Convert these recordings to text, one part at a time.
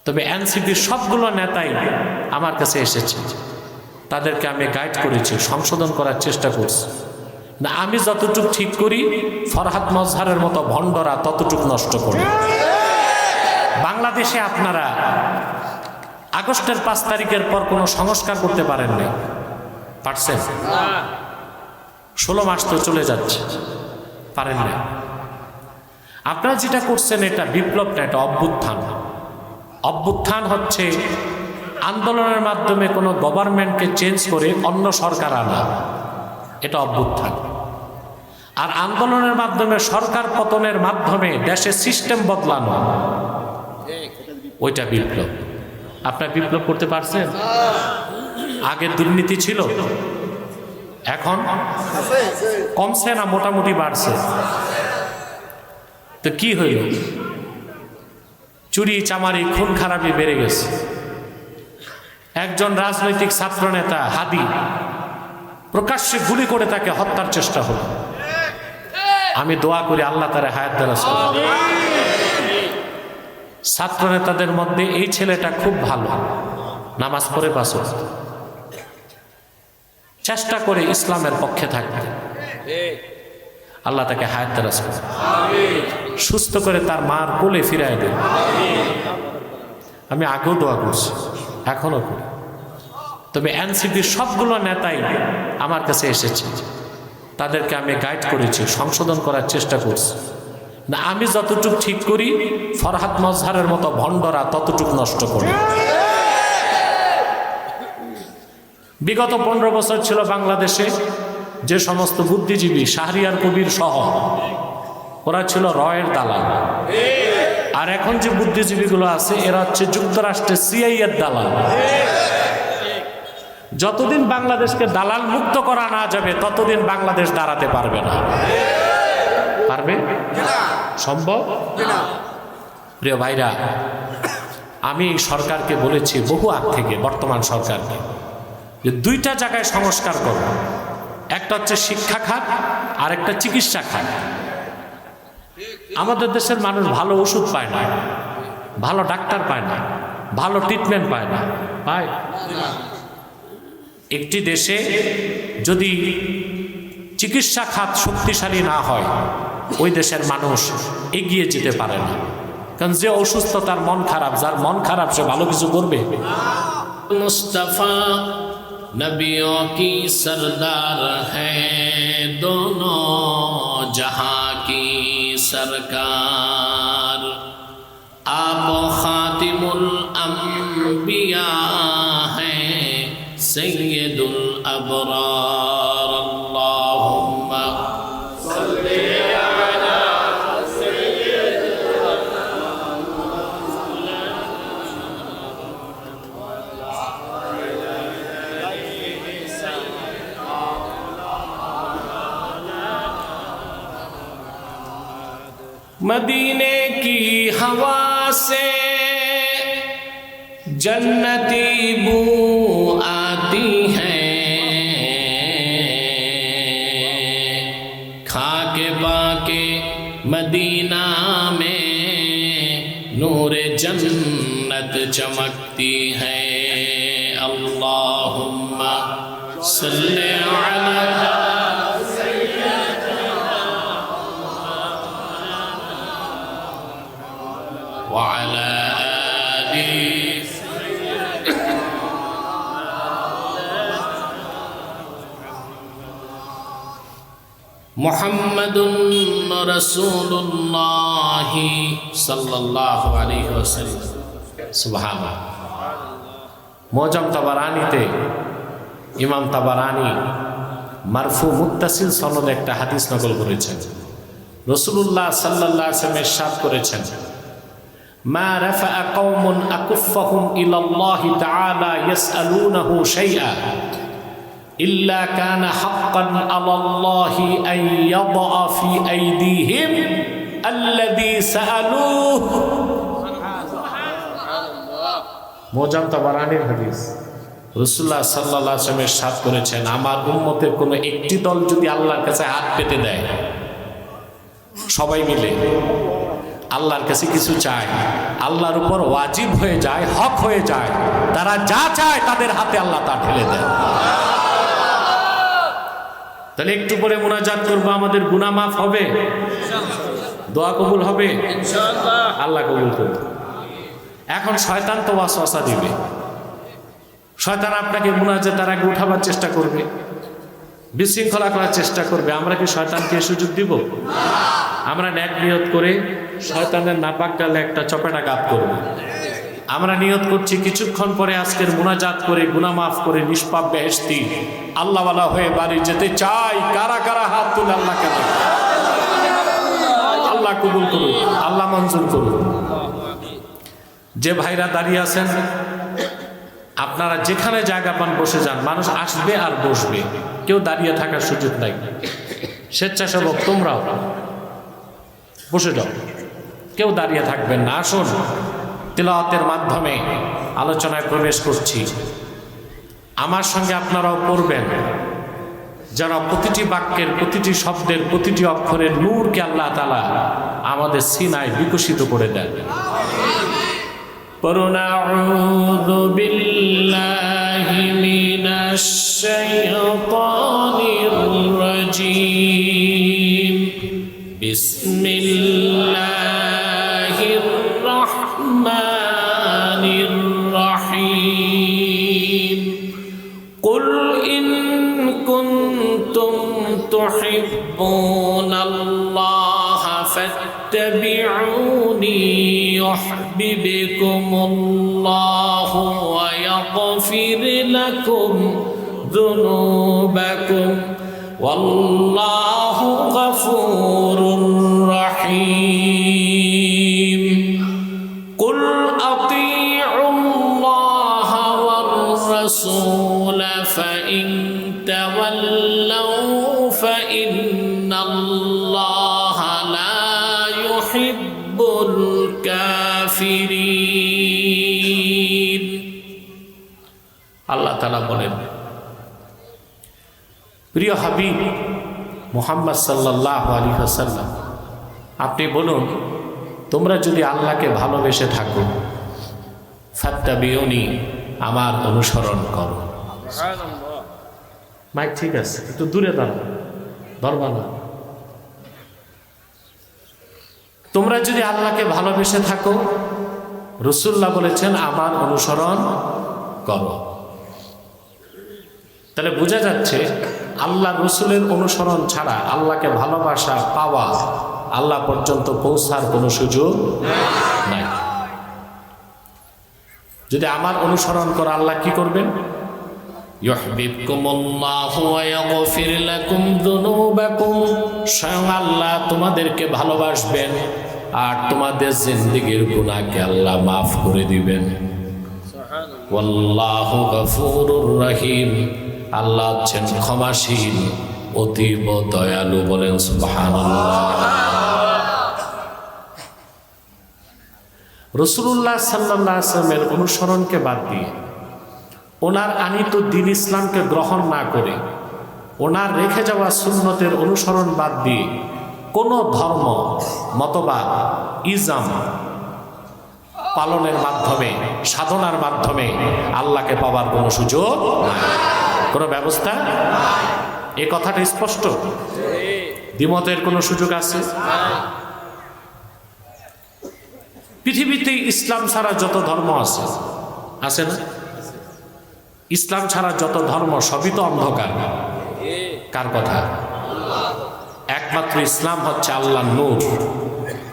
তবে এনসিপির সবগুলো নেতাই আমার কাছে এসেছে, তাদেরকে আমি গাইড করেছি, সংশোধন করার চেষ্টা করছি। না, আমি যতটুকু ঠিক করি ফরহাদ মজহারের মতো ভণ্ডরা ততটুকু নষ্ট করে। বাংলাদেশে আপনারা আগস্টের 5 তারিখের পর কোনো সংস্কার করতে পারেন নাই, পারছেন? 16 মাস তো চলে যাচ্ছে, পারেন না। আপনারা যেটা করছেন এটা বিপ্লব না, এটা অভ্যুত্থান। অভ্যুত্থান হচ্ছে আন্দোলনের মাধ্যমে কোনো গভর্নমেন্টকে চেঞ্জ করে অন্য সরকার আনা, এটা অভ্যুত্থান। আর আন্দোলনের মাধ্যমে সরকার পতনের মাধ্যমে দেশের সিস্টেম বদলানো, ওইটা বিপ্লব। আপনার বিপ্লব করতে পারছেন? আগে দুর্নীতি ছিল, এখন কমছে না মোটামুটি বাড়ছে? তো কি হইল? চুরি চামারি খুন খারাপি বেড়ে গেছে। একজন রাজনৈতিক ছাত্র নেতা হাদি প্রকাশ্যে গুলি করে তাকে হত্যার চেষ্টা হলো। আমি দোয়া করি আল্লাহ তারে হায়াত দারাজ করুন। ছাত্র নেতাদের মধ্যে এই ছেলেটা খুব ভালো, নামাজ পড়ে পাঁচ ওয়াক্ত, চেষ্টা করে ইসলামের পক্ষে থাকতে। আল্লাহ তাকে হায়াত দারাজ করুন, সুস্থ করে তার মার কোলে ফিরায় দেন। আমি আগেও দোয়া করছি, এখনো করি। তবে এনসিপির সবগুলো নেতাই আমার কাছে এসেছে, তাদেরকে আমি গাইড করেছি, সংশোধন করার চেষ্টা করছি। না, আমি যতটুকু ঠিক করি ফরহাদ মজহারের মতো ভণ্ডরা ততটুকু নষ্ট করে। বিগত 15 বছর ছিল বাংলাদেশে যে সমস্ত বুদ্ধিজীবী শাহরিয়ার কবির সহ, ওরা ছিল রয়ের দালাল। আর এখন যে বুদ্ধিজীবীগুলো আছে এরা হচ্ছে যুক্তরাষ্ট্রের সিআইএর দালাল। যতদিন বাংলাদেশকে দালাল মুক্ত করা না যাবে ততদিন বাংলাদেশ দাঁড়াতে পারবে না। পারবে? সম্ভব? প্রিয় ভাইরা, আমি সরকারকে বলেছি বহু আগ থেকে, বর্তমান সরকারকে, যে 2টা জায়গায় সংস্কার করো। একটা হচ্ছে শিক্ষা খাত, আর একটা চিকিৎসা খাত। আমাদের দেশের মানুষ ভালো ওষুধ পায় না, ভালো ডাক্তার পায় না, ভালো ট্রিটমেন্ট পায় না। পায়? একটি দেশে যদি চিকিৎসা খাত শক্তিশালী না হয় ওই দেশের মানুষ এগিয়ে যেতে পারে না। কারণ যে অসুস্থ তার মন খারাপ, যার মন খারাপ সে ভালো কিছু করবে? মুস্তাফা নবিयों की सरदार है, दोनों जहां की सरकार, आप खातिमुल अंबिया हैं, सैयदुल अबरार, अल्लाहुम्मा सल्ली अला सय्यिदिना मदीने की हवा से जन्नती बू आती है, खाके पाके मदीना में नूरे जन्नत चमकती है, अल्लाहुम्मा सल्ली अला وعلى آله محمد رسول الله صلى الله عليه وسلم। সুবহান আল্লাহ। মুআজ্জাম তাবারানীতে ইমাম তাবারানী মারফু মুত্তাসিল সনদে একটা হাদিস নকল করেছেন। রাসূলুল্লাহ সাল্লাল্লাহু আলাইহি ওয়াসাল্লাম ইরশাদ করেছেন, মা রাফা'a কওমুন আকুফাহুম ইলাল্লাহি তাআলা ইয়াসআলুনাহু শাইআ ইল্লা কানা হাক্কান আলাল্লাহি আন ইয়াদআ ফি আইদিহিম আল্লাযী সাআলুহু। সুবহানাল্লাহ। মুআজ্জাম তাবারানীর হাদিস। রাসূলুল্লাহ সাল্লাল্লাহু আলাইহি ওয়াসাল্লাম ইরশাদ করেছেন, আমার উম্মতের কোনো একটি দল যদি আল্লাহর কাছে হাত পেতে দেয়, সবাই মিলে আল্লাহর কাছে কিছু চায়, আল্লাহর উপর ওয়াজিব হয়ে যায়, হক হয়ে যায়, তারা যা চায় তাদের হাতে আল্লাহ তা ঠেলে দেন। তাহলে একটু পরে মুনাজাত করবো, আমাদের গুনাহ মাফ হবে, দোয়া কবুল হবে ইনশাআল্লাহ, আল্লাহ কবুল করবে। এখন শয়তান তো ওয়াসওয়াসা দিবে, শয়তান আপনাকে মুনাজাতের আগে উঠাবার চেষ্টা করবে, বিশৃঙ্খলা করার চেষ্টা করবে। আমরা কি শয়তানকে সুযোগ দিব? আমরা নেক নিয়ত করে শয়তানের নাপাক ডালে একটা চপেটাঘাত করব। আমরা নিয়ত করছি কিছুক্ষণ পরে আজকের মুনাজাত করে গুনাহ মাফ করে নিষ্পাপ বেহেশতি আল্লাহওয়ালা হয়ে বাড়ি যেতে চাই। কারা কারা হাত তুলে আল্লাহকে দেয়? আল্লাহ কবুল করুন, আল্লাহ মঞ্জুর করুন। যে ভাইরা দাঁড়িয়ে আছেন, আপনারা যেখানে জায়গা পান বসে যান। মানুষ আসবে আর বসবে, কেউ দাঁড়িয়ে থাকার সুযোগ নাই। স্বেচ্ছাসেবক তোমরাও বসে যাও, কেউ দাঁড়িয়ে থাকবেন না। আসুন, তিলাওয়াতের মাধ্যমে আলোচনায় প্রবেশ করছি। আমার সঙ্গে আপনারাও পড়বেন, যারা প্রতিটি বাক্যের, প্রতিটি শব্দের, প্রতিটি অক্ষরের নূরকে আল্লাহ তাআলা আমাদের সিনায় বিকশিত করে দেন। আউযু বিল্লাহি মিনাশ শাইতানির রাজীম। বিসমিল্লাহির রাহমানির রাহিম। কুল ইন কুনতুম তুহিব্বুনাল্লাহা ফাত্তাবিউনি ইউহিব্বুকুমুল্লাহু ওয়া ইয়াগফির লাকুম যুনুবাকুম ওয়াল্লাহু গফুরুর রহিম। কুল আতিউল্লাহা ওয়ার রাসূল ফাইন তাওয়াল্লাউ ফাইন্নাল্লাহা লা ইউহিব্বুল কাফিরিন। আল্লাহ তাআলা বলেন, প্রিয় হাবিব মুহাম্মদ সাল্লাল্লাহু আলাইহি ওয়াসাল্লাম, আপনি বলুন, তোমরা যদি আল্লাহকে ভালোবেসে থাকো, ফাত্তাবিউনি, আমার অনুসরণ করো। মাইক ঠিক আছে, একটু দূরে দাঁড়াও, ধরবা না। তোমরা যদি আল্লাহকে ভালোবেসে থাকো, রাসূলুল্লাহ বলেছেন আমার অনুসরণ করো। তাহলে বোঝা যাচ্ছে আল্লাহ রসুলের অনুসরণ ছাড়া আল্লাহকে ভালোবাসা পাওয়া, আল্লাহ পর্যন্ত পৌঁছার কোনো সুযোগ নাই। যদি আমার অনুসরণ করে আল্লাহ কি করবেন? ইউহিব্বুকুমুল্লাহু ওয়া ইয়াগফির লাকুম যুনুবাকুম, স্বয়ং আল্লাহ তোমাদেরকে ভালোবাসবেন আর তোমাদের জিন্দেগীর গুনাহকে আল্লাহ মাফ করে দিবেন। ওয়াল্লাহু গফুরুর রহিম, আল্লাহ হচ্ছেন ক্ষমাশীল, অতীব দয়ালু। বলেন সুবহানাল্লাহ। রাসূলুল্লাহ সাল্লাল্লাহু আলাইহি ওয়াসাল্লামের অনুসরণকে বাদ দিয়ে, ওনার আনিত দ্বীন ইসলামকে গ্রহণ না করে, ওনার রেখে যাওয়া সুন্নতের অনুসরণ বাদ দিয়ে কোনো ধর্ম, মতবাদ, ইজম পালনের মাধ্যমে, সাধনার মাধ্যমে আল্লাহকে পাওয়ার কোনো সুযোগ নাই, কোনো ব্যবস্থা। এ কথাটা স্পষ্ট। দ্বিমতের কোনো সুযোগ আছে? পৃথিবীতে ইসলাম ছাড়া যত ধর্ম আছে, আছে না? ইসলাম ছাড়া যত ধর্ম সবই তো অন্ধকার। কার কথা? একমাত্র ইসলাম হচ্ছে আল্লাহর নূর,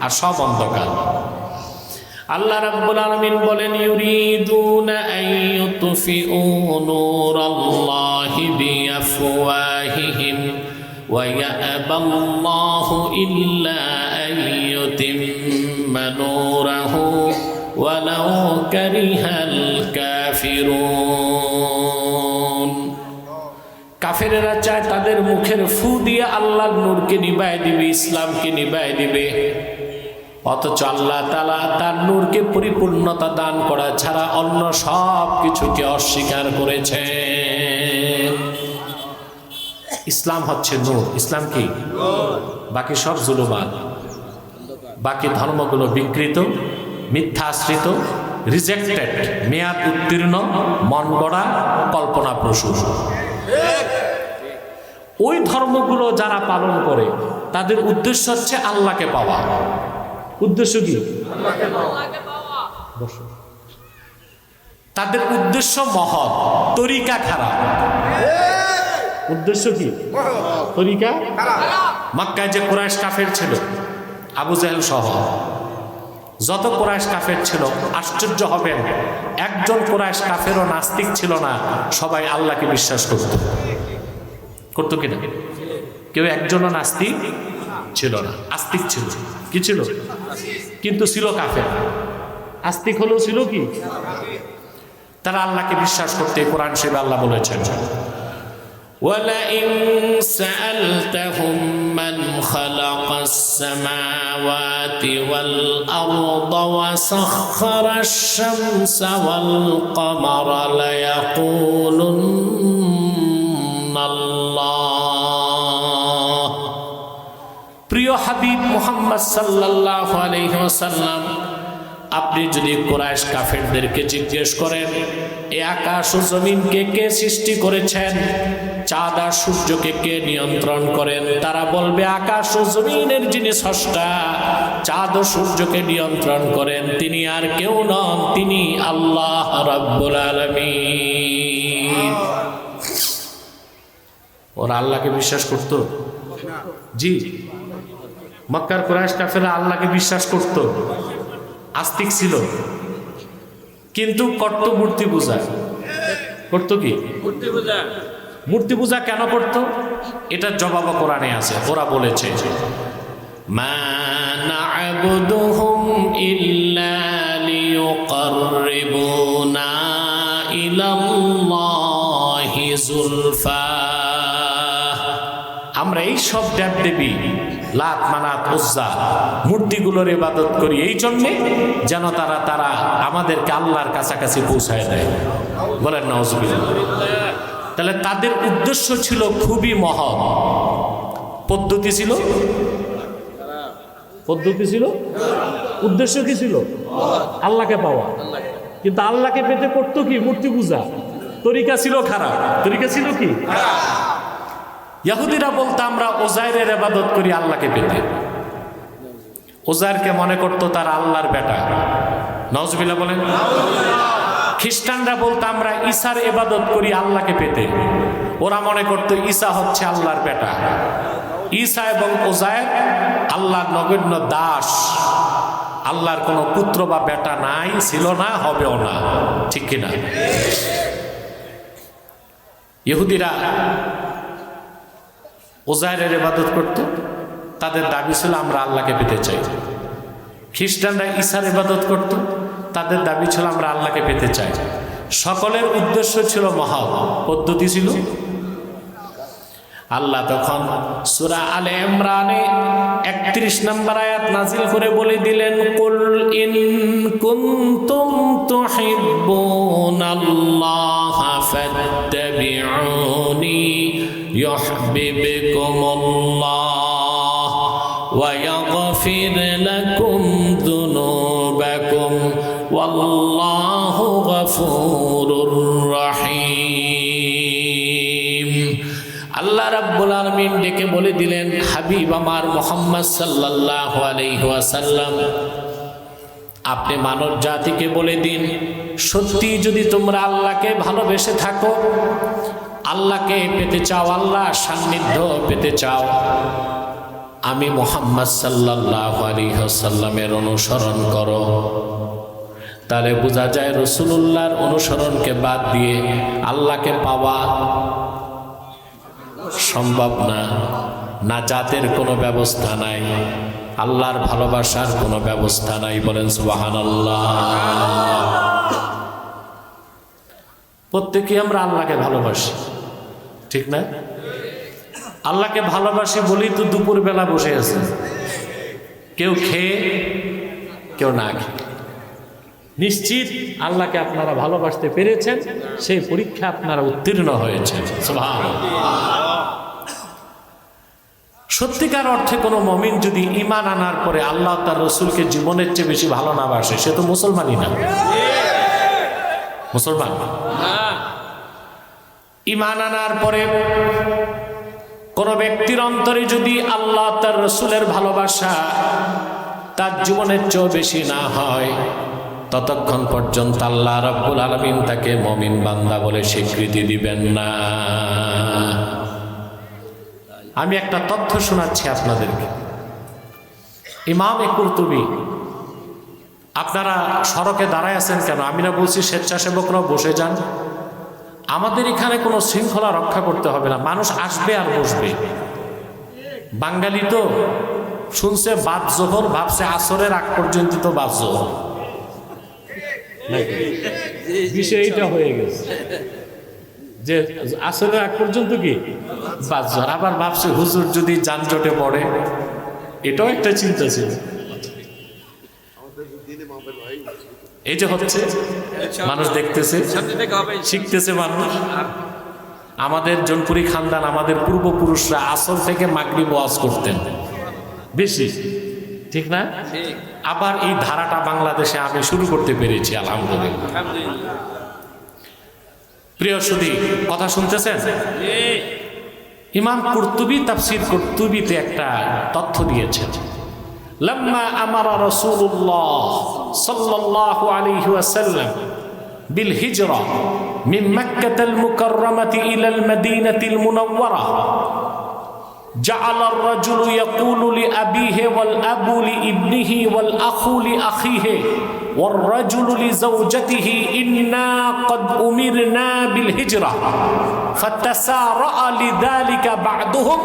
আর সব অন্ধকার। আল্লাহ রাব্বুল আলামিন বলেন, ইউরিদুনা আন ইউতফিউ নূরাল্লাহি বিআফওয়াহিহিম ওয়া ইয়াবাল্লাহু ইল্লা আন ইউতিম্মা নূরাহু ওয়ালাউ কারিহাল কাফিরুন। কাফেরেরা চায় তাদের মুখের ফু দিয়ে আল্লাহর নূরকে নিভায় দিবে, ইসলামকে নিভায় দিবে, অথচ আল্লাহ তাআলা তার নূরকে পরিপূর্ণতা দান করা ছাড়া অন্য সব কিছুকে অস্বীকার করেছেন। ইসলাম হচ্ছে নূর। ইসলাম কি? বাকি সব জুলুমাত, বাকি ধর্মগুলো বিকৃত, মিথ্যা আশ্রিত, রিজেক্টেড, মেয়াদ উত্তীর্ণ, মন গড়া, কল্পনা প্রসূত। ওই ধর্মগুলো যারা পালন করে তাদের উদ্দেশ্য হচ্ছে আল্লাহকে পাওয়া। উদ্দেশ্য কি? তাদের উদ্দেশ্য মহৎ, তরিকা খারাপ। উদ্দেশ্য কি? তরিকা মক্কায় যে কুরাইশ কাফের ছিল, আবু জেহেল সহ যত কুরাইশ কাফের ছিল, আশ্চর্য হবেন একজন কুরাইশ কাফেরও নাস্তিক ছিল না, সবাই আল্লাহকে বিশ্বাস করত কিনা? কেউ একজনও নাস্তিক ছিল না, আস্তিক ছিল। কি ছিল? কিন্তু ছিল কাফের। আস্তিক হলেও ছিল কি? তারা আল্লাহকে বিশ্বাস করতে। কোরআন শরীফে আল্লাহ বলেছেন, وَلَئِن سَأَلْتَهُم مَّنْ خَلَقَ السَّمَاوَاتِ وَالْأَرْضَ وَسَخَّرَ الشَّمْسَ وَالْقَمَرَ لَيَقُولُنَّ اللَّهُ। প্রিয় হাবিব মুহাম্মদ সাল্লাল্লাহু আলাইহি ওয়াসাল্লাম, আপনি যদি কুরাইশ কাফেরদেরকে জিজ্ঞেস করেন এই আকাশ ও জমিনকে কে সৃষ্টি করেছেন, চাঁদ আর সূর্যকে কে নিয়ন্ত্রণ করেন, তারা বলবে আকাশ ও জমিনের যিনি স্রষ্টা, চাঁদ ও সূর্যকে নিয়ন্ত্রণ করেন তিনি আর কেউ নন, তিনি আল্লাহ রাব্বুল আলামিন। ওরা আল্লাহকে বিশ্বাস করত? জি, মক্কার কুরাইশ কাফেররা আল্লাহকে বিশ্বাস করত, আস্তিক ছিল, কিন্তু করত মূর্তি পূজা। করত কি? মূর্তি পূজা কেন করত? এটার জবাব কোরআনে আছে। ওরা বলেছে, মা না'বুদুহুম ইল্লা লিয়ুকাররিবুনা ইলাল্লাহি যুলফা। আমরা এই সব দেবদেবী লাত, মানাত, উজ্জা মূর্তিগুলোর ইবাদত করি এই জন্যে যেন তারা আমাদেরকে আল্লাহর কাছাকাছি পৌঁছায় দেয়। বলেন নাউজুবিল্লাহ। তাহলে তাদের উদ্দেশ্য ছিল খুবই মহৎ। পদ্ধতি ছিল উদ্দেশ্য কি ছিল? আল্লাহকে পাওয়া। কিন্তু আল্লাহকে পেতে করতো কি? মূর্তি পূজা। তরিকা ছিল খারাপ। তরিকা ছিল কি? ইহুদিরা বলতো আমরা ওজাইরের ইবাদত করি আল্লাহকে পেতে। ওজাইরকে মনে করতো তার আল্লাহর বেটা। নাউজুবিল্লাহ বলেন। খ্রিস্টানরা বলতো আমরা ঈসার ইবাদত করি আল্লাহকে পেতে। ওরা মনে করতো ঈসা হচ্ছে আল্লাহর বেটা। ঈসা এবং ওজাইর আল্লাহর নগণ্য দাস, আল্লাহর কোনো পুত্র বা বেটা নাই, ছিল না, হবেও না। ঠিক কিনা? ইহুদিরা ওজাইরের ইবাদত করত, তাদের দাবি ছিল আমরা আল্লাহকে পেতে চাই। খ্রিস্টানরা ঈসার ইবাদত করত, তাদের দাবি ছিল আমরা আল্লাহকে পেতে চাই। সকলের উদ্দেশ্য ছিল মহৎ, পদ্ধতি ছিল। আল্লাহ তখন সূরা আলে ইমরানে 31 নম্বর আয়াত নাজিল করে বলে দিলেন, কুল ইন কুনতুম তুহিব্বুনাল্লাহা ফাত্তাবিউনি ইউহিব্বুকুমুল্লাহ ওয়া ইয়াগফির লাকুম যুনুবাকুম ওয়াল্লাহু গফুরুর রহিম। আল্লাহ রাব্বুল আলামিন ডেকে বলে দিলেন, হাবিব আমার মুহাম্মদ সাল্লাল্লাহু আলাইহি ওয়াসাল্লাম, আপনি মানব জাতিকে বলে দিন, সত্যি যদি তোমরা আল্লাহকে ভালোবেসে থাকো, আল্লাহকে পেতে চাও, আল্লাহ সান্নিধ্য পেতে চাও, আমি মুহাম্মদ সাল্লাল্লাহু আলাইহি ওয়াসাল্লামের অনুসরণ করো। তাহলে বোঝা যায় রাসূলুল্লাহর অনুসরণকে বাদ দিয়ে আল্লাহকে পাওয়া সম্ভব না। নাজাতের কোনো ব্যবস্থা নাই, আল্লাহর ভালোবাসার কোনো ব্যবস্থা নাই। বলেন সুবহানাল্লাহ। প্রত্যেকে আমরা আল্লাহকে ভালোবাসি, ঠিক না? আল্লাহকে ভালোবাসি বলেই তো দুপুর বেলা বসে আছে, কেউ খেয়ে কেউ না খেয়ে। নিশ্চিত আল্লাহকে আপনারা ভালোবাসতে পেরেছেন, সেই পরীক্ষা আপনারা উত্তীর্ণ হয়েছেন। সুবহানাল্লাহ। সত্যিকার অর্থে কোনো মুমিন যদি ঈমান আনার পরে আল্লাহ তার রসুলকে জীবনের চেয়ে বেশি ভালো না বাসে, সে তো মুসলমানই না। মুসলমান ঈমান আনার পরে কোন ব্যক্তির অন্তরে যদি আল্লাহ তার রসুলের ভালোবাসা তার জীবনের চেয়ে বেশি না হয়, ততক্ষণ পর্যন্ত আল্লাহ রাব্বুল আলামিন তাকে মুমিন বান্দা বলে স্বীকৃতি দিবেন না। আমি একটা তথ্য শোনাচ্ছি আপনাদেরকে। ইমামে কুরতুবী, আপনারা সড়কে দাঁড়ায় আছেন কেন? আমি না বলছি স্বেচ্ছাসেবকরাও বসে যান। আমাদের এখানে কোনো শৃঙ্খলা রক্ষা করতে হবে না, মানুষ আসবে আর বসবে। বাঙালি তো শুনছে বাদ জোহর, ভাবছে আসরের আগ পর্যন্ত তো বাদ জোহর, বিষয়টা হয়ে গেছে যে আসরের আগ পর্যন্ত কি বাদ জোহর। আবার ভাবছে হুজুর যদি যানজটে পড়ে, এটাও একটা চিন্তা ছিল। এই যে হচ্ছে, মানুষ দেখতেছে, শিখতেছে মানুষ। আমাদের জনপুরি খানদান, আমাদের পূর্বপুরুষরা আসর থেকে মাগরিব ওয়াজ করতেন বেশি, ঠিক না? আবার এই ধারাটা বাংলাদেশে আমি শুরু করতে পেরেছি, আলহামদুলিল্লাহ। প্রিয় সুধী, কথা শুনতেছেন? ইমাম কুরতুবী তাফসীর কুরতুবীতে একটা তথ্য দিয়েছেন। লাম্মা আমারা রাসূলুল্লাহ সাল্লাল্লাহু আলাইহি ওয়াসাল্লাম বিল হিজরা মিন মক্কাতাল মুকাররামাতি ইলাল মাদিনাতিল মুনাওয়ারা জাআলা আর-রাজুলু ইয়াকুলু লিআবিহি ওয়াল আবু লিইবনিহি ওয়াল আখু লিআখিহি ওয়ার রাজুলু লিজাওজাতিহি ইন্না ক্বাদ উমিরনা বিল হিজরা ফাতাসারা'a লিযালিকা বা'দুহুম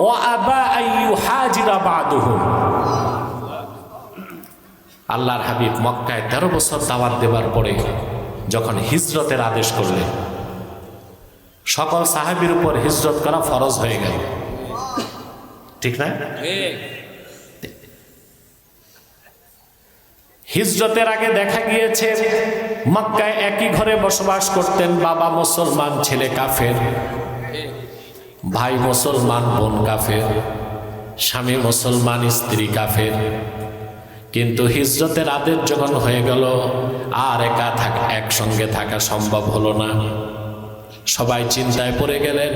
ওয়া আবা আন ইউহাজিরা বা'দুহুম। আল্লাহর হাবিব মক্কায় 13 বছর দাওয়াত দেবার পরে যখন হিজরতের আদেশ করলেন, সকল সাহাবীর উপর হিজরত করা ফরজ হয়ে গেল, ঠিক না? হিজরতের আগে দেখা গিয়েছে মক্কায় একই ঘরে বসবাস করতেন বাবা মুসলমান, ছেলে কাফের, ভাই মুসলমান, বোন কাফের, স্বামী মুসলমান, স্ত্রী কাফের। কিন্তু হিজরতের আদেশ যখন হয়ে গেল, আর একসঙ্গে থাকা সম্ভব হলো না। সবাই চিন্তায় পড়ে গেলেন,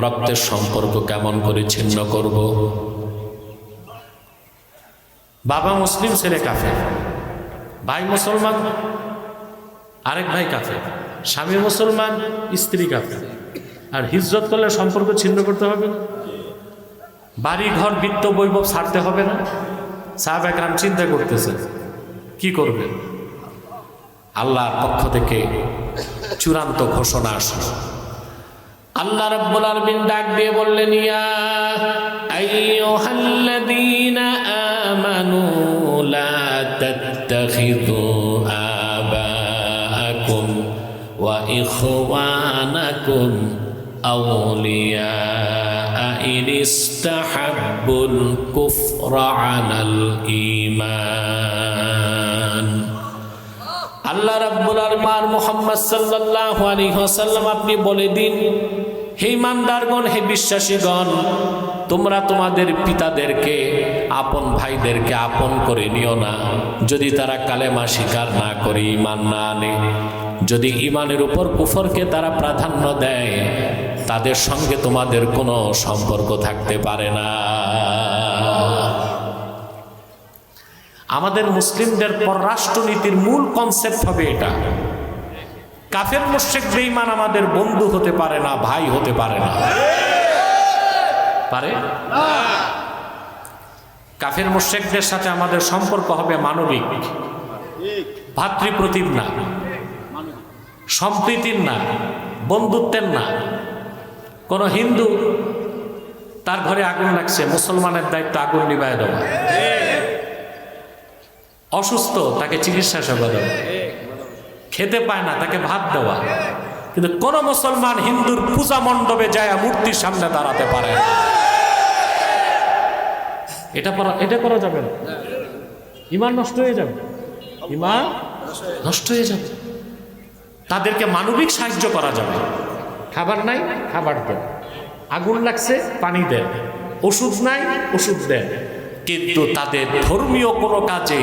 রক্তের সম্পর্ক কেমন করে ছিন্ন করব। বাবা মুসলিম, ছেলে কাফের, ভাই মুসলমান, আরেক ভাই কাফের, স্বামী মুসলমান, স্ত্রী কাফের। আর হিজরত করলে সম্পর্ক ছিন্ন করতে হবে না? বাড়ি ঘর বিত্ত বৈভব ছাড়তে হবে না? সাহাবা একরাম চিন্তা করতেছেন কি করবেন। আল্লাহর পক্ষ থেকে চূড়ান্ত ঘোষণা আসলো। আল্লাহ রাব্বুল আলামিন ডাক দিয়ে বললেন, ইয়া আইয়ুহাল্লাযীনা আমানু লা তাত্তাখিযু আবাআকুম ওয়া ইখওয়ানাকুম আউলিয়া ইন ইস্তাহাব্বুল কুফরা আলাল ঈমান। আল্লাহ রাব্বুল আলামিন মুহাম্মদ সাল্লাল্লাহু আলাইহি ওয়াসাল্লাম আপনি বলে দিন, হে ইমানদারগণ, হে বিশ্বাসীগণ, তোমরা তোমাদের পিতাদেরকে, আপন ভাইদেরকে আপন করে নিও না যদি তারা কালেমা স্বীকার না করে, ঈমান না আনে। যদি ঈমানের উপর কুফরকে তারা প্রাধান্য দেয়, তাদের সঙ্গে তোমাদের কোনো সম্পর্ক থাকতে পারে না। আমাদের মুসলিমদের পররাষ্ট্রনীতির মূল কনসেপ্ট হবে এটা। কাফের মুশরিক বেঈমান আমাদের বন্ধু হতে পারে না, ভাই হতে পারে না। পারে? কাফের মুশরিকদের সাথে আমাদের সম্পর্ক হবে মানবিক, ভাতৃপ্রতিম না, সম্প্রীতির না, বন্ধুত্বের না। কোন হিন্দু তার ঘরে আগুন লাগছে, মুসলমানের দায়িত্ব আগুন নিভায় দেওয়া। অসুস্থ, তাকে চিকিৎসা সেবা দেওয়া। খেতে পায় না, তাকে ভাত দেওয়া। কিন্তু কোন মুসলমান হিন্দুর পূজা মণ্ডপে যায় মূর্তির সামনে দাঁড়াতে পারে না। এটা করা যাবে না, ঈমান নষ্ট হয়ে যাবে, ঈমান নষ্ট হয়ে যাবে। তাদেরকে মানবিক সাহায্য করা যাবে। খাবার নাই, খাবার দেন। আগুন লাগছে, পানি দেন। ওষুধ নাই, ওষুধ দেন, কিন্তু তাদের ধর্মীয় কোনো কাজে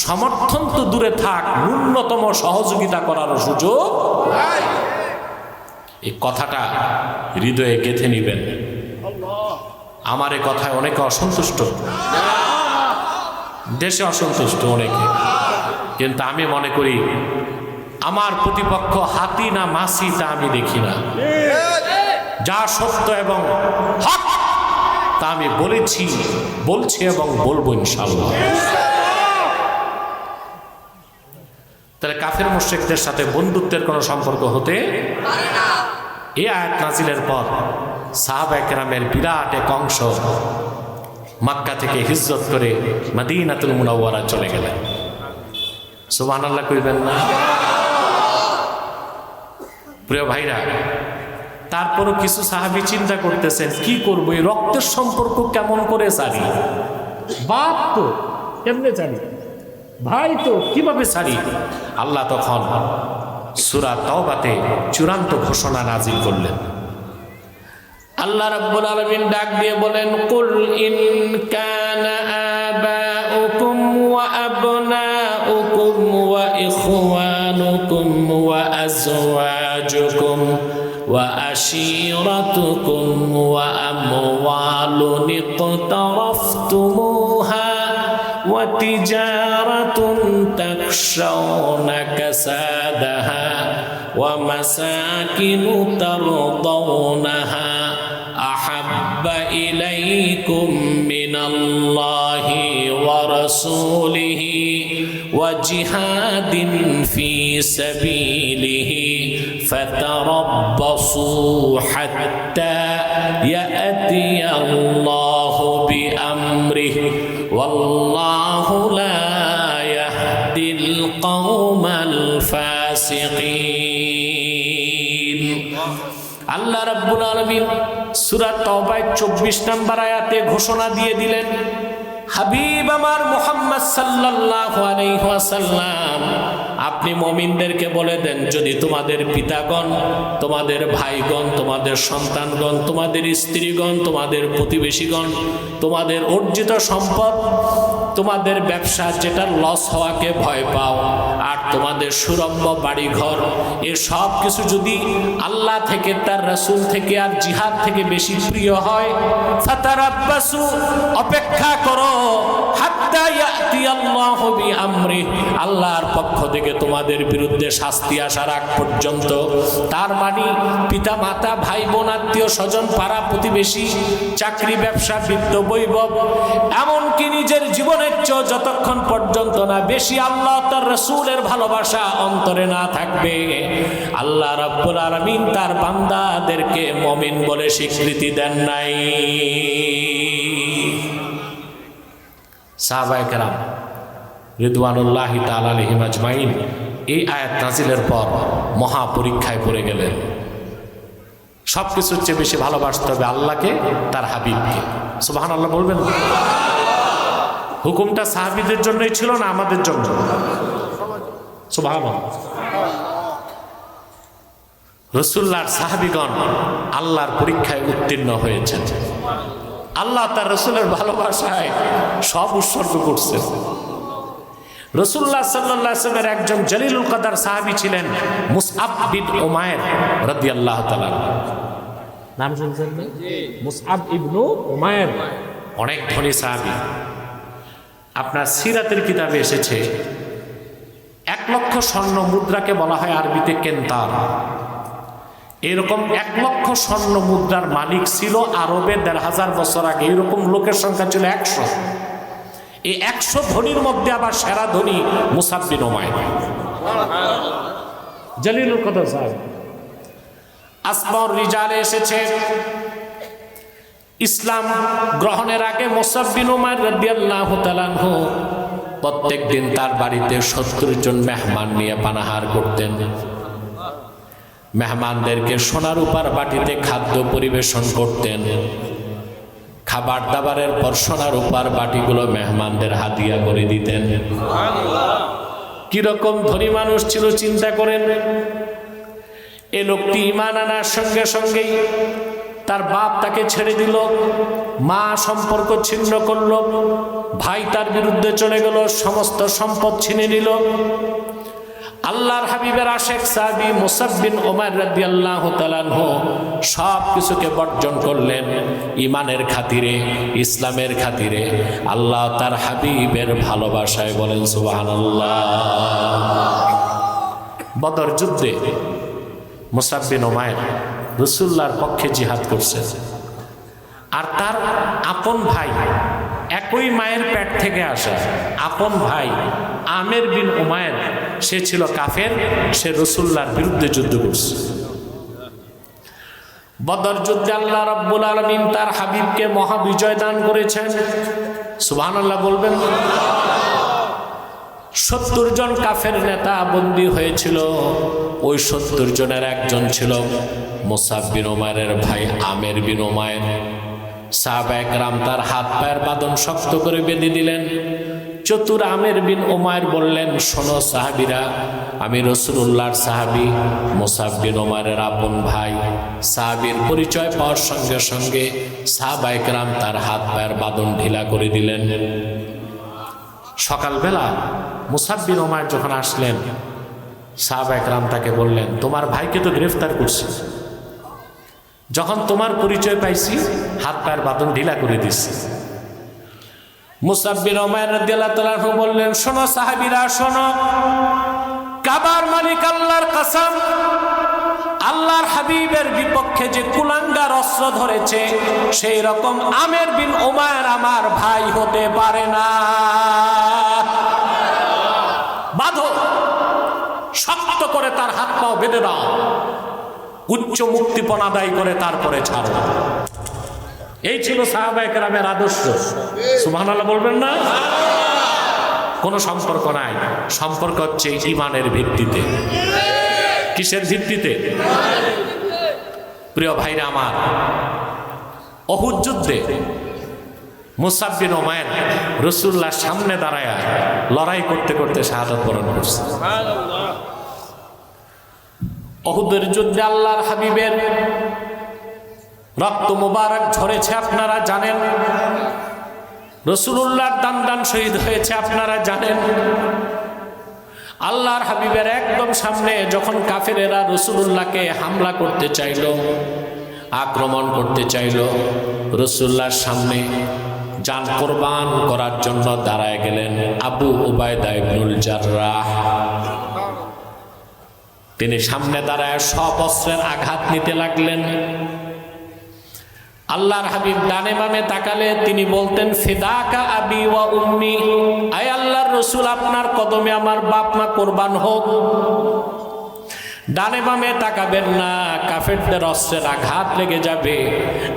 সমর্থন তো দূরে থাক, ন্যূনতম সহযোগিতা করার সুযোগ। এই কথাটা হৃদয়ে গেঁথে নিবেন। আমার এ কথায় অনেকে অসন্তুষ্ট, দেশে অসন্তুষ্ট অনেকে, কিন্তু আমি মনে করি আমার প্রতিপক্ষ হাতি না মাছি তা আমি দেখি না। যা সত্য এবং হক তা আমি বলছি এবং বলবো ইনশাআল্লাহ। তাহলে কাফের মুশরিকদের সাথে বন্ধুত্বের কোনো সম্পর্ক হতে পারে না। এই আয়াত নাজিলের পর সাহাবায়ে কেরামের বিরাট এক অংশ মক্কা থেকে হিজরত করে মদিনাতুল মুনাওয়ারা চলে গেলেন। সুবহানাল্লাহ কইবেন না? প্রিয় ভাইরা, তারপরও কিছু সাহাবী চিন্তা করতেছেন কি করবো, এই রক্তের সম্পর্ক কেমন করে ছাড়ি, বাপ তো কেমনে ছাড়ি, ভাই তো কিভাবে ছাড়ি। আল্লাহ তখন সূরা তাওবাতে চূড়ান্ত ঘোষণা নাজিল করলেন। আল্লাহ রাব্বুল আলামিন ডাক দিয়ে বলেন, কুল ইন কানা আবাউকুম ওয়া আবনাউকুম ওয়া ইখওয়ানুকুম ওয়া আজওয়াজুকুম ওয়া আশীরাতুকুম ওয়া আমওয়ালুন ইqtaraftumuha ওয়া তিজারাতুন তাখশাউনা কাসাদাহা ওয়া মাসাকিনু তারদাউনাহা আহাব্বা ইলাইকুম মিনাল্লাহি ওয়া রাসূলিহি ওয়া জিহাদিন ফি সাবিলিহি ফাতারাব্বাসু হাত্তা ইয়াতিয়াল্লাহু বিআমরিহি ওয়াল্লাহু লা ইয়াহদিল কওমাল ফাসিকিন। আল্লাহ রাব্বুল আলামিন সূরা তাওবায় 24 নম্বর আয়াতে ঘোষণা দিয়ে দিলেন, হাবিব আমার মুহাম্মদ সাল্লাল্লাহু আলাইহি ওয়াসাল্লাম, আপনি মুমিনদেরকে বলে দেন, যদি তোমাদের পিতাগণ, তোমাদের ভাইগণ, তোমাদের সন্তানগণ, তোমাদের স্ত্রীগণ, তোমাদের প্রতিবেশীগণ, তোমাদের অর্জিত সম্পদ, তোমাদের ব্যবসা যেটা লস হওয়াকে ভয় পাও, আর তোমাদের সুরম্য বাড়িঘর, এ সব কিছু যদি আল্লাহ থেকে, তার রাসূল থেকে আর জিহাদ থেকে বেশি প্রিয় হয়, ফাতারাব্বাসু, অপেক্ষা করো, হাত্তা ইয়াতিয়াল্লাহু বিআমরিহি, আল্লাহর পক্ষ থেকে তোমাদের বিরুদ্ধে শাস্তি আসার আগ পর্যন্ত। তার মানে পিতা মাতা, ভাই বোন, আত্মীয় স্বজন, পাড়া প্রতিবেশী, চাকরি ব্যবসা, বৃত্ত বৈভব, এমনকি নিজের জীবনের চেয়েও যতক্ষণ পর্যন্ত না বেশি আল্লাহ তার রাসূলের ভালোবাসা অন্তরে না থাকবে, আল্লাহ রাব্বুল আলামিন তার বান্দাদেরকে মুমিন বলে স্বীকৃতি দেন নাই। সাহাবায়ে কেরাম রিদওয়ানুল্লাহি তাআলা আলাইহিম আজমাইন এই আয়াত নাজিলের পর মহা পরীক্ষায় পড়ে গেলেন। সবকিছুর চেয়ে বেশি ভালোবাসতে হবে আল্লাহকে, তার হাবিবকে। সুবহানাল্লাহ বলবেন। হুকুমটা সাহাবীদের জন্যই ছিল না আমাদের জন্য? সুবহানাল্লাহ। রাসূলুল্লাহর সাহাবীগণ আল্লাহর পরীক্ষায় উত্তীর্ণ হয়েছেন। আল্লাহ তার রাসূলের ভালোবাসায় সব উৎসর্গ করছেন। রাসূলুল্লাহ সাল্লাল্লাহু আলাইহি ওয়াসাল্লামের একজন জলিলুল কদর সাহাবী ছিলেন মুসআব বিন উমাইর রাদিয়াল্লাহু তাআলা। নাম শুনছেন না? মুসআব ইবনু উমাইর, অনেক ধনী সাহাবী। আপনার সিরাতের কিতাবে এসেছে 1 লক্ষ স্বর্ণ মুদ্রাকে বলা হয় আরবিতে কেন্তার। এরকম 1 লক্ষ স্বর্ণ মুদ্রার মালিক ছিল আরবে 1500 বছর আগে। এরকম লোকের সংখ্যা ছিল 100। এই 100 ধনীর মধ্যে আবার সেরা ধনী মুসআব বিন উমাইর, জলিলুল কদর সাহাবী। আসমাউর রিজালে এসেছে ইসলাম গ্রহণের আগে মুসআব বিন উমাইর রাদিয়াল্লাহু তাআলা আনহু প্রত্যেক দিন তার বাড়িতে 70 জন মেহমান নিয়ে পানাহার করতেন। মেহমানদেরকে সোনার রূপার বাটিতে খাদ্য পরিবেশন করতেন। খাবার দাবারের পর সোনার রূপার বাটিগুলো মেহমানদের হাদিয়া করে দিতেন। কিরকম ধনী মানুষ ছিল চিন্তা করেন। এ লোকটি ঈমান আনার সঙ্গে সঙ্গেই তার বাপ তাকে ছেড়ে দিল, মা সম্পর্ক ছিন্ন করল, ভাই তার বিরুদ্ধে চলে গেল, সমস্ত সম্পদ ছিনে নিল। আল্লাহর হাবিবের আশেক সাহাবী মুসাব বিন উমাইর রাদিয়াল্লাহু তাআলা আনহু সব কিছুকে বর্জন করলেন ঈমানের খাতিরে, ইসলামের খাতিরে, আল্লাহ তার হাবিবের ভালোবাসায়। বলেন সুবহানাল্লাহ। বদর যুদ্ধে মুসাব বিন উমাইর রাসূলুল্লাহর পক্ষে জিহাদ করছে, আর তার আপন ভাই, একই মায়ের পেট থেকে আসা আপন ভাই আমের বিন উমাইর, সে ছিল কাফের, সে রাসূলুল্লাহর বিরুদ্ধে যুদ্ধ করছে। বদর যুদ্ধে আল্লাহ রাব্বুল আলামিন তার হাবিবকে মহাবিজয় দান করেছেন। সুবহানাল্লাহ বলবেন। 70 জন কাফের নেতা বন্দী হয়েছিল, ওই 70 জনের একজন ছিল মুসাব বিন উমাইরের ভাই আমের বিন উমাইর। সাহাবায়ে কেরাম তার হাত পায়ের বাঁধন শক্ত করে বেঁধে দিলেন। চতুর আমের বিন উমাইর বললেন, শোনো সাহাবীরা, আমি রাসূলুল্লাহর সাহাবী, মুসাব বিন উমাইরের আপন ভাই। সাহাবীর পরিচয় পাওয়ার সঙ্গে সঙ্গে সাহাবায়ে কেরাম তার হাত পায়ের বাঁধন ঢিলা করে দিলেন। সকালবেলা মুসাব বিন উমাইর যখন আসলেন, সাহাবায়ে কেরাম তাকে বললেন, তোমার ভাইকে তো গ্রেফতার করছি, যখন তোমার পরিচয় পাইছি হাত পায়ের বাঁধন ঢিলা করে দিচ্ছি। মুসাব বিন উমাইর রাদিয়াল্লাহু তাআলা আনহু বললেন, শোনো সাহাবীরা, শোনো, কাবার মালিক আল্লাহর কসম, আল্লাহর হাবিবের বিপক্ষে যে কুলাঙ্গার অস্ত্র ধরেছে, সেই রকম আমের বিন উমাইর আমার ভাই হতে পারে না। বাঁধো, শক্ত করে তার হাত পাও বেঁধে দাও, উচ্চ মুক্তিপণ আদায় করে তারপরে ছাড়ো। এই ছিল সাহাবায়ে কেরামের আদর্শ। সুবহানাল্লাহ বলবেন না? কোনো সম্পর্ক নাই, সম্পর্ক হচ্ছে ঈমানের ভিত্তিতে। কিসের ভিত্তিতে? প্রিয় ভাইরা আমার, উহুদ যুদ্ধে মুসাব বিন উমাইর রাসূলুল্লাহর সামনে দাঁড়ায় লড়াই করতে করতে শাহাদাত বরণ করছে। উহুদের যুদ্ধে আল্লাহর হাবিবের রক্ত মুবারক ঝরেছে, আপনারা জানেন। রাসূলুল্লাহর দান শহীদ হয়েছে, আপনারা জানেন। আল্লাহর হাবিবের একদম সামনে যখন কাফেরেরা রাসূলুল্লাহকে হামলা করতে চাইল, আক্রমণ করতে চাইল, রাসূলুল্লাহর সামনে জান কোরবান করার জন্য দাঁড়ায় গেলেন আবু উবাইদা ইবনুল জাররাহ। তিনি সামনে দাঁড়ায় সব অস্ত্রের আঘাত নিতে লাগলেন। আল্লাহর হাবিব ডানে বামে তাকালে তিনি বলতেন, ফিদাকা আবি ওয়া উম্মি, আয় আল্লাহর রাসূল, আপনার কদমে আমার বাপ মা কোরবান হোক। ডানে বামে তাকাবেন না, কাফেরদের অস্ত্রের আঘাত লেগে যাবে।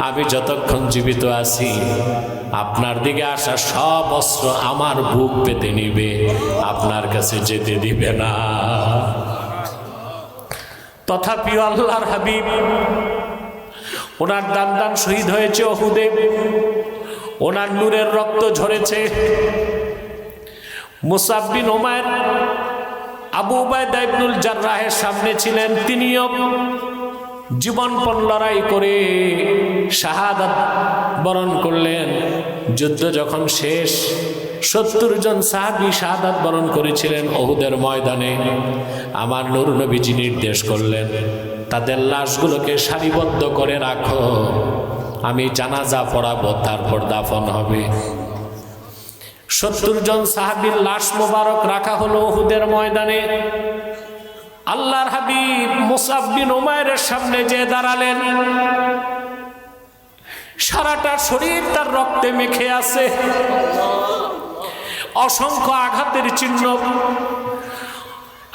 আমি যতক্ষণ জীবিত আছি আপনার দিকে আসা সব অস্ত্র আমার বুক পেতে নিবে, আপনার কাছে যেতে দিবে না। তথাপিও আল্লাহর হাবিব, ওনার দান শহীদ হয়েছে উহুদে, ওনার নূরের রক্ত ঝরেছে। মুসাব বিন উমাইর আবু উবাইদা ইবনুল জাররাহের সামনে ছিলেন, তিনিও জীবনপণ লড়াই করে শাহাদাত বরণ করলেন। যুদ্ধ যখন শেষ, 70 জন সাহাবী শাহাদাত বরণ করেছিলেন উহুদের ময়দানে। আমার নূর নবীজি নির্দেশ করলেন, তাদের লাশগুলোকে সারিবদ্ধ করে রাখো, আমি জানাজা পড়াবো, তারপর দাফন হবে। 70 জন সাহাবীর লাশ মোবারক রাখা হলো উহুদের ময়দানে। আল্লাহর হাবিব মুসাব বিন উমাইরের সামনে যে দাঁড়ালেন, সারাটা শরীর তার রক্তে মেখে আছে, অসংখ্য আঘাতের চিহ্ন।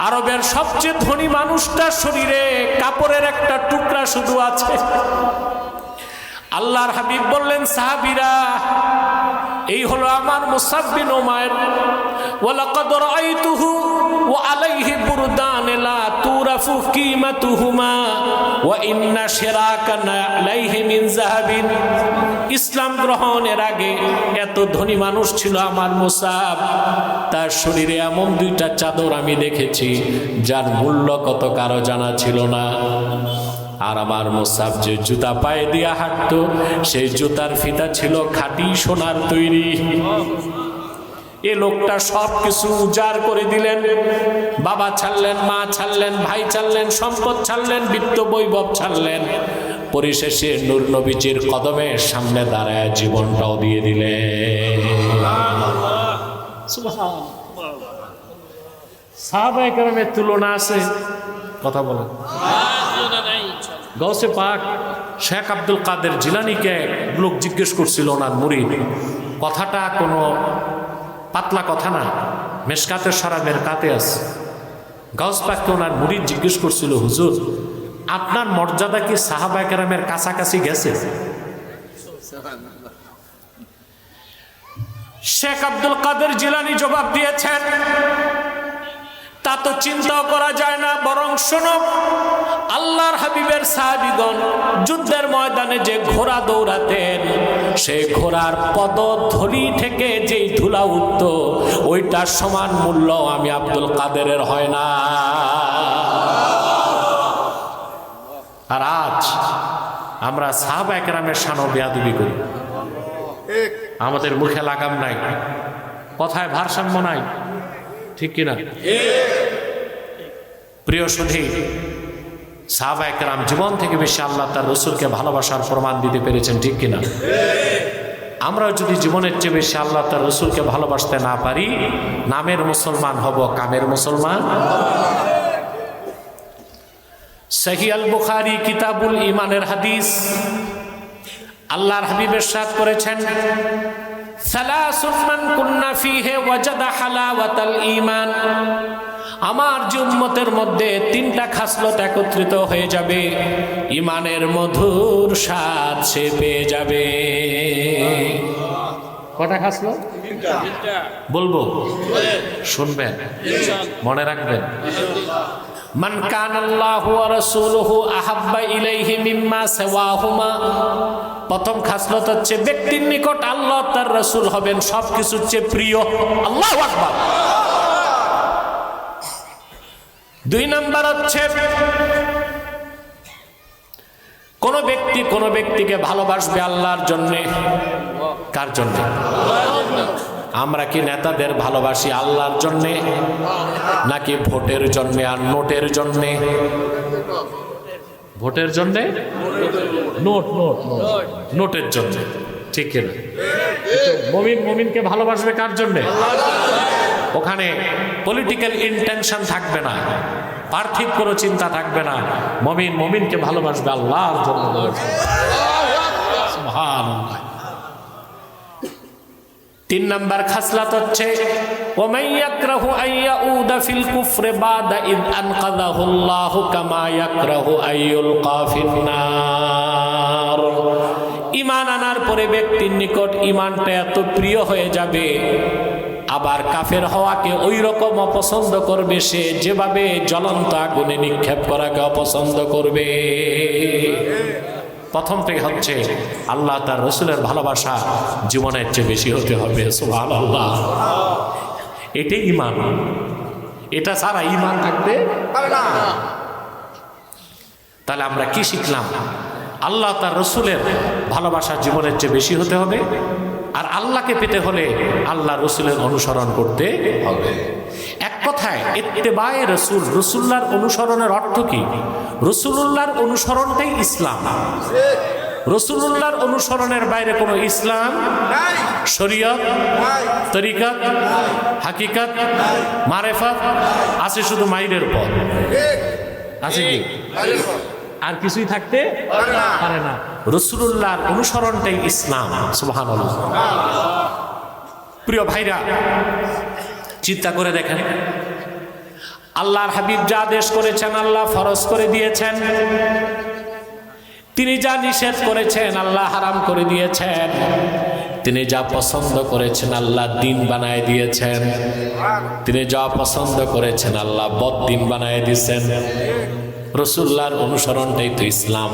আরবের সবচেয়ে ধনী মানুষটার শরীরে কাপড়ের একটা টুকরা শুধু আছে। আল্লাহর হাবিব বললেন, সাহাবীরা, এই হলো আমার মুসাব বিন উমাইর। ওয়ালাকাদ রাআইতুহু ওয়া আলাইহি বুরদান লা তুরাফু কিমাতুহুমা ওয়া ইন্না শিরাকানা আলাইহি মিন যাহাবিন। ইসলাম গ্রহণের আগে এত ধনী মানুষ ছিল আমার মুসাব, তার শরীরে এমন 2টা চাদর আমি দেখেছি যার মূল্য কত কারো জানা ছিল না। আর আমার মুসাব যে জুতা পায়ে দিয়া হাঁটতো সেই জুতার ফিতা ছিল খাঁটি সোনার তৈরি। এ লোকটা সব কিছু উজাড় করে দিলেন, বাবা ছাড়লেন, মা ছাড়লেন, ভাই ছাড়লেন, সম্পদ ছাড়লেন, বিত্ত বৈভব ছাড়লেন, পরিশেষে নূর নবীজির কদমের সামনে দাঁড়ায় জীবনটাও দিয়ে দিলেন। সাহাবায়ে কেরামের তুলনা আছে? কথা বলেন। গৌসে পাক শেখ আব্দুল কাদের জিলানীকে লোক জিজ্ঞেস করছিল, ওনার মুরিদ, কথাটা কোনো পাতলা কথা না, মেশকাতে শরাবের কাতে আছে। গাউস পাককে ওনার মুরিদ জিজ্ঞেস করছিল, হুজুর আপনার মর্যাদা কি সাহাবায়ে কেরামের কাছাকাছি গেছে? শেখ আব্দুল কাদের জিলানী জবাব দিয়েছেন, তা তো চিন্তাও করা যায় না, বরং শোনো, আল্লাহর হাবিবের সাহাবীগণ যুদ্ধের ময়দানে যে ঘোড়া দৌড়াতেন, সেই ঘোড়ার পদধূলি থেকে যেই ধুলা উঠত, ওইটার সমান মূল্য আমি আব্দুল কাদেরের হয় না। আর আজ আমরা সাহাবায়ে কেরামের শানও বেয়াদবি করি, আমাদের মুখে লাগাম নাই, কথায় ভারসাম্য নাই, ঠিক কিনা? প্রিয় সুধী, সাহাবায়ে কেরাম জীবন থেকে বেশি আল্লাহ তার রসুলকে ভালোবাসার প্রমাণ দিতে পেরেছেন, ঠিক কিনা? আমরাও যদি জীবনের চেয়ে বেশি আল্লাহ তার রসুলকে ভালোবাসতে না পারি, নামের মুসলমান হব, কামের মুসলমান। সহিহ আল বুখারী কিতাবুল ঈমানের হাদিস, আল্লাহর হাবিব ইরশাদ করেছেন, সালাসুন মান কুন্না ফীহি ওয়াজাদা হালাওয়াতাল ঈমান। আমার যে উম্মতের মধ্যে তিনটা খাসলত একত্রিত হয়ে যাবে, ঈমানের মধুর স্বাদ সে পেয়ে যাবে। কটা খাসলত? বলবো, শুনবেন, মনে রাখবেন। মান কানাল্লাহু ওয়া রাসূলুহু আহাব্বা ইলাইহি মিম্মা সিওয়াহুমা। প্রথম খাসলত হচ্ছে ব্যক্তির নিকট আল্লাহ তার রাসূল হবেন সবকিছুর চেয়ে প্রিয়। আল্লাহু আকবার। দুই নাম্বার হচ্ছে কোন ব্যক্তি কোন ব্যক্তিকে ভালোবাসবে আল্লাহর জন্যে। কার জন্য? আমরা কি নেতাদের ভালোবাসি আল্লাহর জন্যে, নাকি ভোটের জন্যে আর নোটের জন্যে? ভোটের জন্যে, নোটের জন্যে, ঠিক কিনা? মুমিনকে ভালোবাসবে কার জন্যে? ওখানে পলিটিক্যাল ইন্টেনশন থাকবে না, পার্থিব কোনো চিন্তা থাকবে না। মুমিনকে ভালোবাসবে আল্লাহর জন্য। সুবহানাল্লাহ। তিন নাম্বার খাসলাত হচ্ছে ওয়ামান ইয়াকরাহু আইয়াউদা ফিল কুফরি বাদা ইদ আনকাযাহুল্লাহু কামা ইয়াকরাহু আইয়ুলকা ফিন্নার। ঈমান আনার পরে ব্যক্তির নিকট ঈমানটা এত প্রিয় হয়ে যাবে, আবার কাফের হওয়াকে ওই রকম অপছন্দ করবে সে যেভাবে জ্বলন্ত আগুনে নিক্ষেপ করাকে অপছন্দ করবে। প্রথমটাই হচ্ছে আল্লাহ তার রসুলের ভালোবাসা জীবনের চেয়ে বেশি হতে হবে। সুবহানাল্লাহ। এটাই ঈমান। এটা ছাড়া ঈমান থাকতে পারে না। তাহলে আমরা কি শিখলাম? আল্লাহ তার রসুলের ভালোবাসা জীবনের চেয়ে বেশি হতে হবে, আর আল্লাহকে পেতে হলে আল্লাহ রসুলের অনুসরণ করতে হবে। এক কথায় ইত্তেবায়ে রসুল, রসুল্লাহর অনুসরণের অর্থ কি? রসুলুল্লাহর অনুসরণটাই ইসলাম। রসুলুল্লাহর অনুসরণের বাইরে কোনো ইসলাম, শরীয়ত, তরিকত, হাকিকত, মারেফত আছে শুধু মাইরের পর। আছে কি? আর কিছুই থাকতে পারে না। রাসূলুল্লাহর অনুসরণটাই ইসলাম। সুবহানাল্লাহ। প্রিয় ভাইরা, চিন্তা করে দেখেন, আল্লাহর হাবিব যা আদেশ করেছেন, আল্লাহ ফরজ করে দিয়েছেন। তিনি যা নিষেধ করেছেন, আল্লাহ হারাম করে দিয়েছেন। তিনি যা পছন্দ করেছেন, আল্লাহ দিন বানায় দিয়েছেন। তিনি যা পছন্দ করেছেন, আল্লাহ বদ্দিন বানায় দিয়েছেন। রসুল্লাহর অনুসরণটাই তো ইসলাম।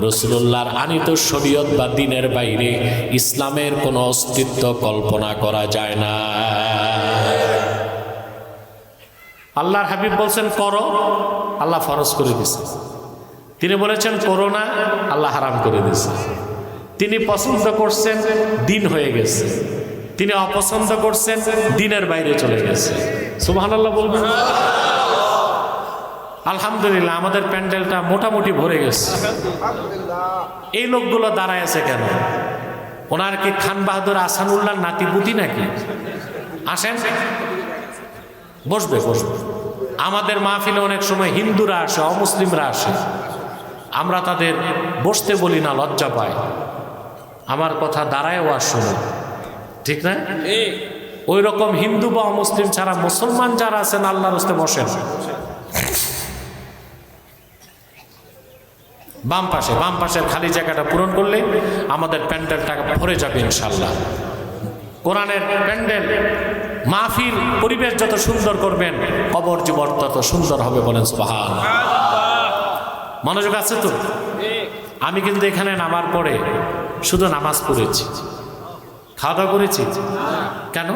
রসুল্লাহর আনিত শরীয়ত বা দিনের বাইরে ইসলামের কোনো অস্তিত্ব কল্পনা করা যায় না। আল্লাহর হাবিব বলছেন করো, আল্লাহ ফরজ করে দিয়েছে। তিনি বলেছেন করোনা, আল্লাহ হারাম করে দিয়েছে। তিনি পছন্দ করছেন, দিন হয়ে গেছে। তিনি অপছন্দ করছেন, দিনের বাইরে চলে গেছে। সুবহানাল্লাহ বলবেন। আলহামদুলিল্লাহ আমাদের প্যান্ডেলটা মোটামুটি ভরে গেছে। এই লোকগুলো দাঁড়ায় আছে কেন? ওনার কি খান বাহাদুর আসানুল্লাহ নাতিপুতি নাকি? আসেন, বসবে বসবে। আমাদের মাহফিলে অনেক সময় হিন্দুরা আসে, অমুসলিমরা আসে, আমরা তাদের বসতে বলি না, লজ্জা পায়। আমার কথা দাঁড়ায় ওয়াজ শুনে, ঠিক না? ওই রকম হিন্দু বা অমুসলিম ছাড়া মুসলমান যারা আছেন আল্লাহর রাস্তায় বসেন। বাম পাশের খালি জায়গাটা পূরণ করলে আমাদের প্যান্ডেলটা ভরে যাবে ইনশাল্লাহ। কোরআনের প্যান্ডেল মাহফিল পরিবেশ যত সুন্দর করবেন, কবর জীবন তত সুন্দর হবে। বলেন সুবহানাল্লাহ। মনোযোগ আছে তো? আমি কিন্তু এখানে নামার পরে শুধু নামাজ পড়েছি, খাওয়া দাওয়া করেছি। কেন?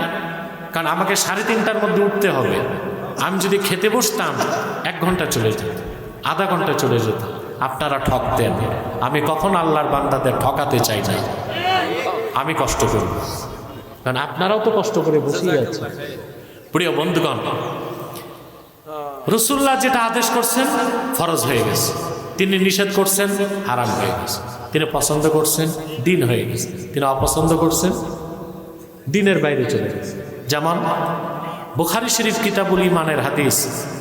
কারণ আমাকে 3:30টার মধ্যে উঠতে হবে। আমি যদি খেতে বসতাম 1 ঘন্টা চলে যেত, আধা ঘন্টা চলে যেত। আপনারা ঠকতেন। আমি কখন আল্লাহর বান্দাদের ঠকাতে চাই না। আমি কষ্ট করব, কারণ আপনারাও তো কষ্ট করে বসেই আছেন। প্রিয় বন্ধুগণ, রাসূলুল্লাহ যেটা আদেশ করছেন ফরজ হয়ে গেছে, তিনি নিষেধ করছেন হারাম হয়ে গেছে। তিনি পছন্দ করছেন, দিন হয়ে গেছে। তিনি অপছন্দ করছেন, দিনের বাইরে চলে গেছে। যেমন বুখারী শরীফ কিতাবুল ঈমানের হাদিস,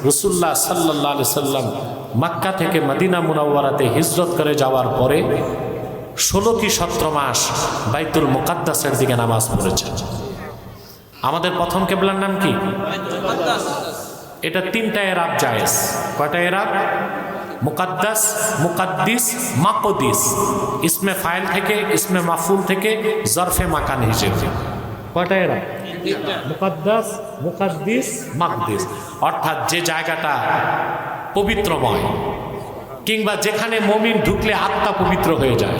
রাসূলুল্লাহ সাল্লাল্লাহু আলাইহি সাল্লাম মক্কা থেকে মদিনা মুনাওয়ারাতে হিজরত করে যাওয়ার পরে 16 কি 17 মাস বাইতুল মুকাদ্দাসের দিকে নামাজ পড়েছেন। আমাদের প্রথম কিবলার নাম কি? এটা 3টা এরাব জায়েজ। কয়টা এরাব? মুকাদ্দাস, মুকাদ্দিস, মাকদিস। ইসমে ফাইল থেকে, ইসমে মাফুল থেকে, জরফে মাকান হিসেবে। কয়টা এরাব? মুকাদ্দাস, মুকাদ্দিস, মাকদিস। অর্থাৎ যে জায়গাটা পবিত্রময়, কিংবা যেখানে মুমিন ঢুকলে আত্মা পবিত্র হয়ে যায়,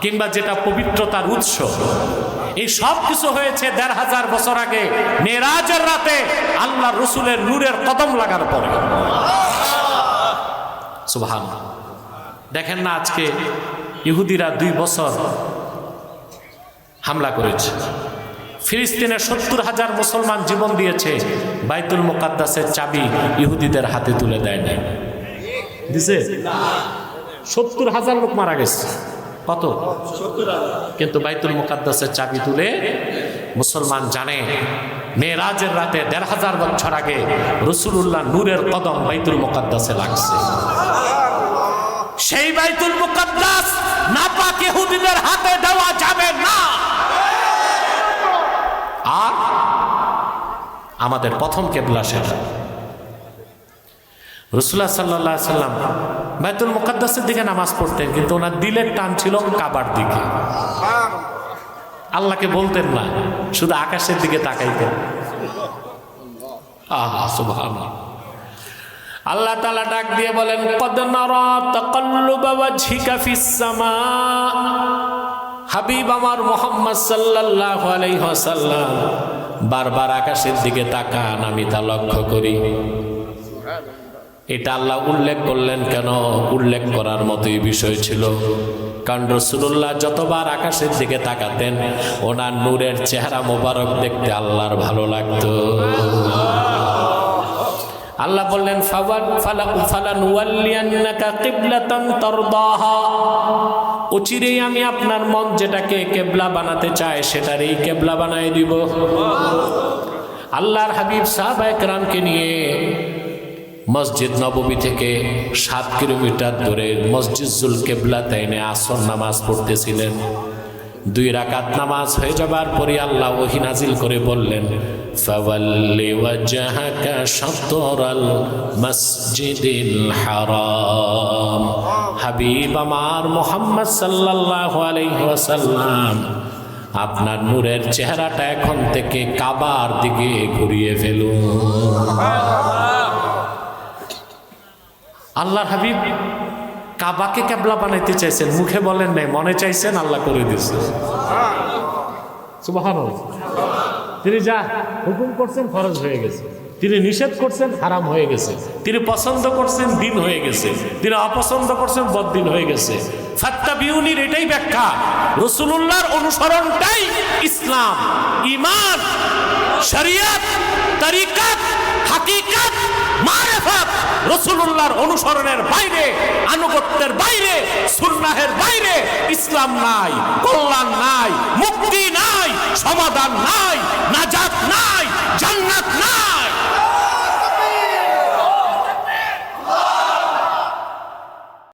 কিংবা যেটা পবিত্রতার উৎস। এই সব কিছু হয়েছে 1500 বছর আগে মেরাজের রাতে আল্লাহ রসুলের নূরের কদম লাগার পরে। সুবহানাল্লাহ। দেখেন না আজকে ইহুদিরা 2 বছর হামলা করেছে। ফিলিস্তিনের 70,000 মুসলমান জীবন দিয়েছে, বাইতুল মুকাদ্দাসের চাবি ইহুদিদের হাতে তুলে দেয় নাই। দিছে? 70,000 লোক মারা গেছে। কত? 70,000। কিন্তু বাইতুল মুকাদ্দাসের চাবি তুলে মুসলমান জানে মেরাজের রাতে 1500 বছর আগে রাসূলুল্লাহ নূরের কদম বাইতুল মুকাদ্দাসে লাগছে। সেই বাইতুল মুকাদ্দাস নাপাক ইহুদিদের হাতে দেওয়া যাবে না। আর আমাদের প্রথম কিবলা সেটা। রাসূলুল্লাহ সাল্লাল্লাহু আলাইহি সাল্লাম বাইতুল মুকাদ্দাসের দিকে নামাজ পড়তেন, কিন্তু ওনার দিলের টান ছিল কাবার দিকে। আল্লাহকে বলতেন না, শুধু আকাশের দিকে তাকাইতেন। আহা সুবহানাল্লাহ। আল্লাহ তাআলা ডাক দিয়ে বলেন, কদ নারা তাকাল্লুবা ওয়াজহিকা ফিস সামা। হাবিব আমার মুহাম্মদ সাল্লাল্লাহু আলাইহি ওয়াসাল্লাম বারবার আকাশের দিকে তাকান, আমি তা লক্ষ্য করি। এটা আল্লাহ উল্লেখ করলেন কেন? উল্লেখ করার মতোই বিষয় ছিল, কারণ রাসূলুল্লাহ যতবার আকাশের দিকে তাকাতেন ওনার নূরের চেহারা মোবারক দেখতে আল্লাহর ভালো লাগতো। আল্লাহ বললেন, ফালানুওয়াল্লিয়ান্নাকা কিবলাতান তারদাহা। অচিরেই আমি আপনার মন যেটাকে কেবলা বানাতে চায় সেটারই কেবলা বানায় দিব। আল্লাহর হাবিব সাহাবায়ে কেরামকে নিয়ে মসজিদ নববী থেকে 7 কিলোমিটার দূরে মসজিদ জুল কেবলাতাইনে আসর নামাজ পড়তেছিলেন। 2 রাকাত নামাজ হয়ে যাবার পরে আল্লাহ ওহী নাজিল করে বললেন, ফাওয়াল্লি ওয়াজহাকা শাতরাল মসজিদিল হারাম। হাবিব আমার মুহাম্মদ সাল্লাল্লাহু আলাইহি ওয়াসাল্লাম আপনার নূরের চেহারাটা এখন থেকে কাবার দিকে ঘুরিয়ে ফেলুন। আল্লাহর হাবিব কাবাকে কেবলা বানাইতে চাইছেন, মুখে বলেন নাই, মনে চাইছেন, আল্লাহ করে দিয়েছে। সুবহানাল্লাহ। তিনি যা হুকুম করছেন ফরজ হয়ে গেছে। তিনি নিষেধ করছেন হারাম হয়ে গেছে, তিনি পছন্দ করছেন দিন হয়ে গেছে, তিনি অপছন্দ করছেন বদ্দিন হয়ে গেছে। ফাত্তাবিউনির এটাই ব্যাখ্যা, রাসূলুল্লাহর অনুসরণটাই ইসলাম, ঈমান, শরিয়ত, তরিকত, হাকিকত, মারিফত। রাসূলুল্লাহর অনুসরণের বাইরে, আনুগত্যের বাইরে, সুন্নাহের বাইরে ইসলাম নাই, কল্যাণ নাই, মুক্তি নাই, সমাধান নাই, নাজাত নাই।